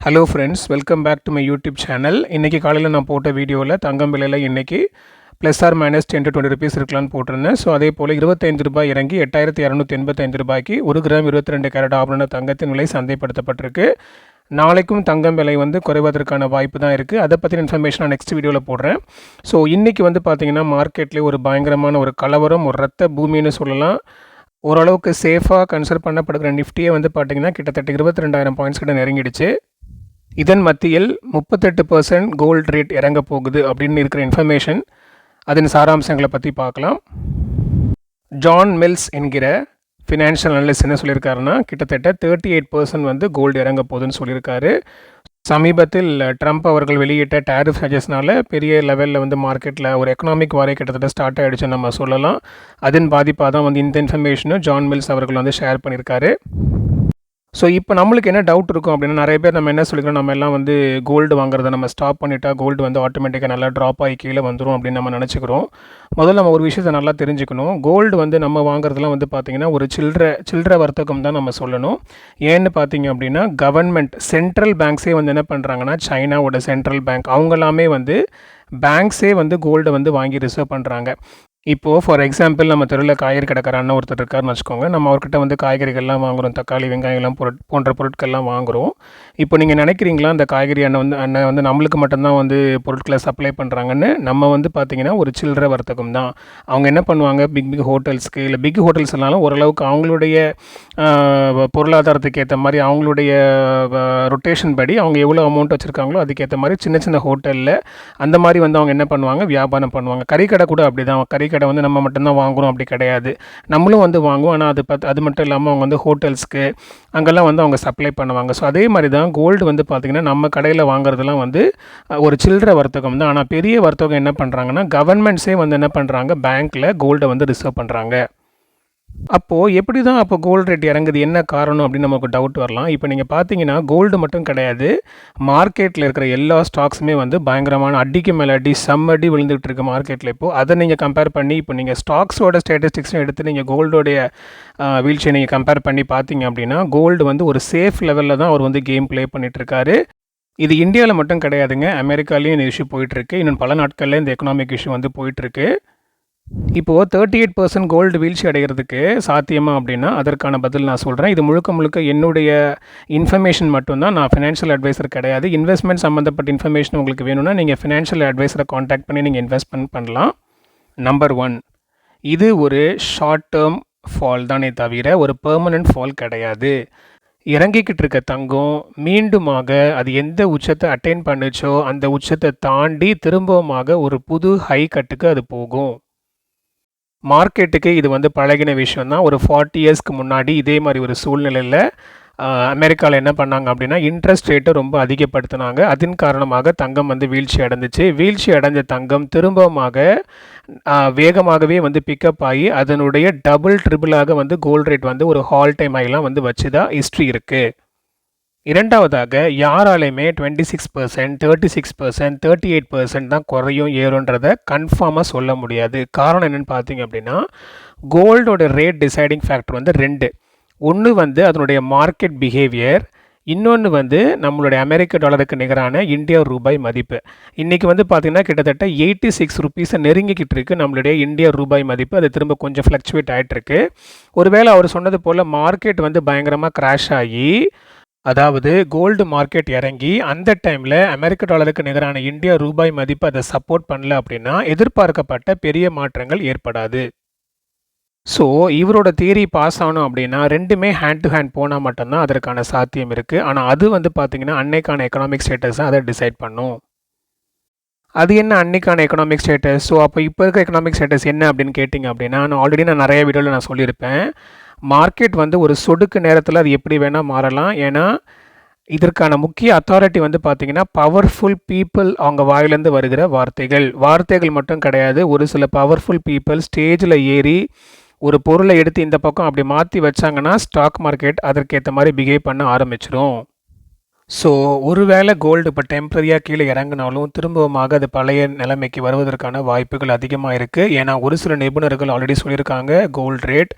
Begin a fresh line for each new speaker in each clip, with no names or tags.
Hello friends, welcome back to my YouTube channel. இன்றைக்கி காலையில் நான் போட்ட வீடியோவில் தங்கம் விலையில் இன்றைக்கி plus or minus 10 to 20 rupees இருக்கலான்னு போட்டிருந்தேன். ஸோ அதே போல் 25 ரூபாய் இறங்கி 8285 ரூபாய்க்கு 1 கிராம் 22 கேரட் ஆபரண தங்கத்தின் விலை சந்தைப்படுத்தப்பட்டிருக்கு. நாளைக்கும் தங்கம் விலை குறைவதற்கான வாய்ப்பு தான் இருக்குது. அதை பற்றின இன்ஃபர்மேஷன் நான் நெக்ஸ்ட் வீடியோவில் போடுறேன். ஸோ இன்றைக்கி பார்த்திங்கன்னா மார்க்கெட்லேயே ஒரு பயங்கரமான ஒரு கலவரம், ஒரு ரத்த பூமின்னு சொல்லலாம். ஓரளவுக்கு சேஃபாக கன்சிடர் பண்ணப்படுகிற நிஃப்டியே பார்த்திங்கன்னா கிட்டத்தட்ட 22,000 பாயிண்ட்ஸ் கிட்ட நெருங்கிடுச்சு. இதன் மத்தியில் 38% கோல்டு ரேட் இறங்க போகுது அப்படின்னு இருக்கிற இன்ஃபர்மேஷன், அதன் சாராம்சங்களை பற்றி பார்க்கலாம். ஜான் மில்ஸ் என்கிற ஃபினான்ஷியல் அனலிஸ்ட் என்ன சொல்லியிருக்காருன்னா, கிட்டத்தட்ட 38% கோல்டு இறங்க போகுதுன்னு சொல்லியிருக்காரு. சமீபத்தில் ட்ரம்ப் அவர்கள் வெளியிட்ட டேரிஃப் சார்ஜஸ்னால பெரிய லெவலில் மார்க்கெட்டில் ஒரு எக்கனாமிக் வாரே கிட்டத்தட்ட ஸ்டார்ட் ஆகிடுச்சுன்னு நம்ம சொல்லலாம். அதன் பாதிப்பாக தான் இந்த இன்ஃபர்மேஷனும் ஜான் மில்ஸ் அவர்கள் ஷேர் பண்ணியிருக்காரு. ஸோ இப்போ நம்மளுக்கு என்ன டவுட் இருக்கும் அப்படின்னா, நிறைய பேர் நம்ம என்ன சொல்லிக்கிறோம், நம்ம எல்லாம் கோல்டு வாங்குறதை நம்ம ஸ்டாப் பண்ணிட்டா கோல்டு ஆட்டோமேட்டிக்காக நல்லா ட்ராப் ஆகி கீழே வந்துடும் அப்படின்னு நம்ம நினச்சிக்கிறோம். முதல்ல நம்ம ஒரு விஷயத்தை நல்லா தெரிஞ்சுக்கணும். கோல்டு நம்ம வாங்குறதுலாம் பார்த்திங்கன்னா ஒரு சில்லற வர்த்தகம் தான் நம்ம சொல்லணும். ஏன்னு பார்த்தீங்க அப்படின்னா, கவர்மெண்ட் சென்ட்ரல் பேங்க்ஸே என்ன பண்ணுறாங்கன்னா, சைனாவோட சென்ட்ரல் பேங்க் அவங்களாமே பேங்க்ஸே கோல்டை வாங்கி ரிசர்வ் பண்ணுறாங்க. இப்போது ஃபார் எக்ஸாம்பிள், நம்ம தெருவில் காய்கறி கடைக்கார அண்ணன் ஒருத்தர் இருக்காருன்னு வச்சுக்கோங்க. நம்ம அவர்கிட்ட காய்கறிகள்லாம் வாங்குகிறோம், தக்காளி வெங்காயம்லாம் போன்ற பொருட்கள்லாம் வாங்குகிறோம். இப்போ நீங்கள் நினைக்கிறீங்களா அந்த காய்கறி அண்ணன் நம்மளுக்கு மட்டும்தான் பொருட்களை சப்ளை பண்ணுறாங்கன்னு? நம்ம பார்த்திங்கன்னா ஒரு சில்லறை வர்த்தகம் தான். அவங்க என்ன பண்ணுவாங்க, பிக் ஹோட்டல்ஸ்க்கு, இல்லை பிக் ஹோட்டல்ஸ்னாலும் ஓரளவுக்கு அவங்களுடைய பொருளாதாரத்துக்கு ஏற்ற மாதிரி, அவங்களுடைய ரொட்டேஷன் படி அவங்க எவ்வளோ அமௌண்ட் வச்சுருக்காங்களோ அதுக்கேற்ற மாதிரி சின்ன சின்ன ஹோட்டலில் அந்த மாதிரி அவங்க என்ன பண்ணுவாங்க, வியாபாரம் பண்ணுவாங்க. கறிக்கடை கூட அப்படி தான். கறிக்கடை நம்ம மட்டும்தான் வாங்குகிறோம் அப்படி கிடையாது, நம்மளும் வாங்குவோம். ஆனால் அது மட்டும் இல்லாமல் அவங்க ஹோட்டல்ஸ்க்கு அங்கெல்லாம் அவங்க சப்ளை பண்ணுவாங்க. ஸோ அதே மாதிரி தான் கோல்டு பார்த்திங்கன்னா நம்ம கடையில் வாங்குறதுலாம் ஒரு சில்லறை வர்த்தகம் தான். ஆனால் பெரிய வர்த்தகம் என்ன பண்ணுறாங்கன்னா, கவர்மெண்ட்ஸே என்ன பண்ணுறாங்க, பேங்க்கில் கோல்டை ரிசர்வ் பண்ணுறாங்க. அப்போது எப்படி தான் அப்போ கோல்டு ரேட் இறங்குது, என்ன காரணம் அப்படின்னு நமக்கு டவுட் வரலாம். இப்போ நீங்கள் பார்த்தீங்கன்னா கோல்டு மட்டும் கிடையாது, மார்க்கெட்டில் இருக்கிற எல்லா ஸ்டாக்ஸுமே பயங்கரமான அடிக்கு மேலே அடி செம்மடி விழுந்துகிட்டு இருக்கு மார்க்கெட்டில். இப்போது அதை நீங்கள் கம்பேர் பண்ணி, இப்போ நீங்கள் ஸ்டாக்ஸோட ஸ்டேட்டிஸ்டிக்ஸும் எடுத்து நீங்கள் கோல்டோடைய வீழ்ச்சியை நீங்கள் கம்பேர் பண்ணி பார்த்தீங்க அப்படின்னா, கோல்டு ஒரு சேஃப் லெவலில் தான் அவர் கேம் ப்ளே பண்ணிகிட்ருக்காரு. இது இந்தியாவில் மட்டும் கிடையாதுங்க, அமெரிக்காலேயும் இந்த இஷ்யூ போயிட்டுருக்கு. இன்னும் பல நாட்களில் இந்த எக்கனாமிக் இஷ்யூ போயிட்டுருக்கு. இப்போது 38% கோல்டு வீழ்ச்சி அடைகிறதுக்கு சாத்தியமா அப்படின்னா, அதற்கான பதில் நான் சொல்கிறேன். இது முழுக்க என்னுடைய இன்ஃபர்மேஷன் மட்டும்தான். நான் ஃபினான்ஷியல் அட்வைசர் கிடையாது. இன்வெஸ்ட்மெண்ட் சம்மந்தப்பட்ட இன்ஃபர்மேஷன் உங்களுக்கு வேணும்னா நீங்கள் ஃபினான்ஷியல் அட்வைசரை காண்டாக்ட் பண்ணி நீங்கள் இன்வெஸ்ட்மெண்ட் பண்ணலாம். நம்பர் 1, இது ஒரு ஷார்ட் டேர்ம் ஃபால் தானே தவிர ஒரு பெர்மனன்ட் ஃபால் கிடையாது. இறங்கிக்கிட்டு இருக்க தங்கம் மீண்டுமாக அது எந்த உச்சத்தை அட்டைன் பண்ணுச்சோ அந்த உச்சத்தை தாண்டி திரும்பவுமாக ஒரு புது ஹை கட்டுக்கு அது போகும். மார்க்கெட்டுக்கு இது பழகின விஷயம் தான். ஒரு 40 இயர்ஸ்க்கு முன்னாடி இதே மாதிரி ஒரு சூழ்நிலையில் அமெரிக்காவில் என்ன பண்ணாங்க அப்படின்னா, இன்ட்ரெஸ்ட் ரேட்டை ரொம்ப அதிகப்படுத்தினாங்க. அதன் காரணமாக தங்கம் வீழ்ச்சி அடைஞ்சிச்சு. வீழ்ச்சி அடைஞ்ச தங்கம் திரும்பமாக வேகமாகவே பிக்கப் ஆகி அதனுடைய டபுள் ட்ரிபிளாக கோல்டு ரேட் ஒரு ஹால் டைம் ஆகிலாம் வச்சு தான் ஹிஸ்ட்ரி இருக்குது. இரண்டாவதாக, யாராலையுமே 26%, 36%, 38% தான் குறையும் ஏறுன்றதை கன்ஃபார்மாக சொல்ல முடியாது. காரணம் என்னென்னு பார்த்தீங்க அப்படின்னா, கோல்டோட ரேட் டிசைடிங் ஃபேக்டர் 2. ஒன்று அதனுடைய மார்க்கெட் பிஹேவியர், இன்னொன்று நம்மளுடைய அமெரிக்க டாலருக்கு நிகரான இந்தியா ரூபாய் மதிப்பு. இன்றைக்கி பார்த்திங்கன்னா கிட்டத்தட்ட 86 ருபீஸை நெருங்கிக்கிட்டு இருக்குது நம்மளுடைய இந்தியா ரூபாய் மதிப்பு. அது திரும்ப கொஞ்சம் ஃப்ளக்சுவேட் ஆகிட்டுருக்கு. ஒருவேளை அவர் சொன்னது போல் மார்க்கெட் பயங்கரமாக கிராஷ் ஆகி, அதாவது கோல்டு மார்க்கெட் இறங்கி அந்த டைமில் அமெரிக்க டாலருக்கு நிகரான இந்தியா ரூபாய் மதிப்பு அதை சப்போர்ட் பண்ணல அப்படின்னா எதிர்பார்க்கப்பட்ட பெரிய மாற்றங்கள் ஏற்படாது. ஸோ இவரோட தியரி பாஸ் ஆகணும் அப்படின்னா ரெண்டுமே ஹேண்ட் டு ஹேண்ட் போனால் மட்டும்தான் அதற்கான சாத்தியம் இருக்குது. ஆனால் அது பார்த்திங்கன்னா அன்னைக்கான எக்கனாமிக் ஸ்டேட்டஸ் அதை டிசைட் பண்ணும். அது என்ன அன்னைக்கான எக்கனாமிக் ஸ்டேட்டஸ்? ஸோ அப்போ இப்போ இருக்க எக்கனாமிக் ஸ்டேட்டஸ் என்ன அப்படின்னு கேட்டிங்க அப்படின்னா, நான் நிறைய வீடியோவில் நான் சொல்லியிருப்பேன். மார்க்கெட் ஒரு சொடுக்கு நேரத்தில் அது எப்படி வேணால் மாறலாம். ஏன்னா இதற்கான முக்கிய அத்தாரிட்டி பார்த்திங்கன்னா பவர்ஃபுல் பீப்புள் அவங்க வாயிலேருந்து வருகிற வார்த்தைகள் மட்டும் கிடையாது. ஒரு சில பவர்ஃபுல் பீப்புள் ஸ்டேஜில் ஏறி ஒரு பொருளை எடுத்து இந்த பக்கம் அப்படி மாற்றி வச்சாங்கன்னா ஸ்டாக் மார்க்கெட் அதற்கேற்ற மாதிரி பிஹேவ் பண்ண ஆரம்பிச்சிடும். ஸோ ஒருவேளை கோல்டு இப்போ டெம்பரரியாக கீழே இறங்கினாலும் திரும்பவுமாக அது பழைய நிலைமைக்கு வருவதற்கான வாய்ப்புகள் அதிகமாக இருக்குது. ஏன்னா ஒரு சில நிபுணர்கள் ஆல்ரெடி சொல்லியிருக்காங்க, gold rate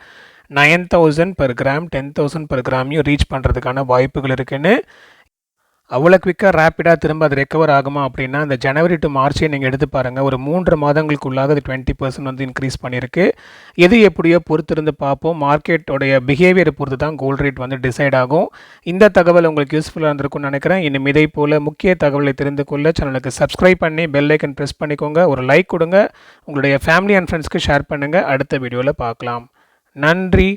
9,000 per gram 10,000 per gramயும் ரீச் பண்ணுறதுக்கான வாய்ப்புகள் இருக்குன்னு. அவ்வளோ குவிக்காக ரேப்பிடாக திரும்ப அது ரெக்கவர் ஆகுமா அப்படின்னா இந்த ஜனவரி டு மார்ச்சே நீங்கள் எடுத்து பாருங்கள். ஒரு 3 மாதங்களுக்குள்ளாக அது 20% வந்து இன்க்ரீஸ் பண்ணியிருக்கு. எது எப்படியோ பொறுத்திருந்து பார்ப்போம். மார்க்கெட்டோடைய பிஹேவியரை பொறுத்து தான் கோல்டு ரேட் வந்து டிசைட் ஆகும். இந்த தகவல் உங்களுக்கு யூஸ்ஃபுல்லாக இருந்திருக்கும்னு நினைக்கிறேன். இன்னும் இதே போல் முக்கிய தகவலை தெரிந்து கொள்ள சேனலுக்கு சப்ஸ்கிரைப் பண்ணி பெல் ஐக்கன் ப்ரெஸ் பண்ணிக்கோங்க. ஒரு லைக் கொடுங்க. உங்களுடைய ஃபேமிலி அண்ட் ஃப்ரெண்ட்ஸ்க்கு ஷேர் பண்ணுங்கள். அடுத்த வீடியோவில் பார்க்கலாம். நன்றி.